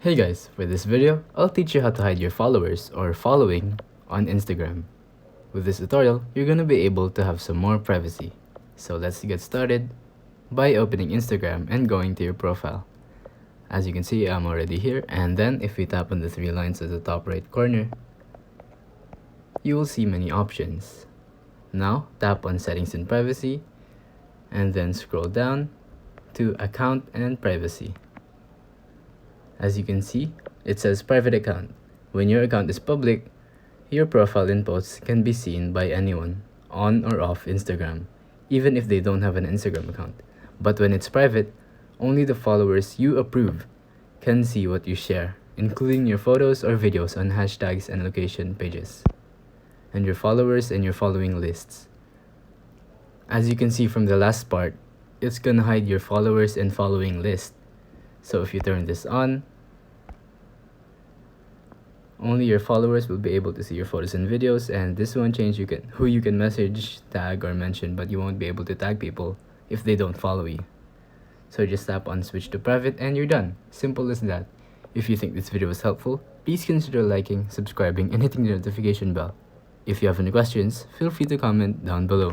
Hey guys, for this video, I'll teach you how to hide your followers or following on Instagram. With this tutorial, you're gonna be able to have some more privacy. So let's get started by opening Instagram and going to your profile. As you can see, I'm already here, and then if we tap on the three lines at the top right corner, you will see many options. Now, tap on Settings and Privacy, and then scroll down to Account and Privacy. As you can see, it says private account. When your account is public, your profile and posts can be seen by anyone on or off Instagram, even if they don't have an Instagram account. But when it's private, only the followers you approve can see what you share, including your photos or videos on hashtags and location pages, and your followers and your following lists. As you can see from the last part, it's gonna hide your followers and following list. So if you turn this on, only your followers will be able to see your photos and videos, and this won't change who you can message, tag, or mention, but you won't be able to tag people if they don't follow you. So just tap on switch to private and you're done. Simple as that. If you think this video was helpful, please consider liking, subscribing, and hitting the notification bell. If you have any questions, feel free to comment down below.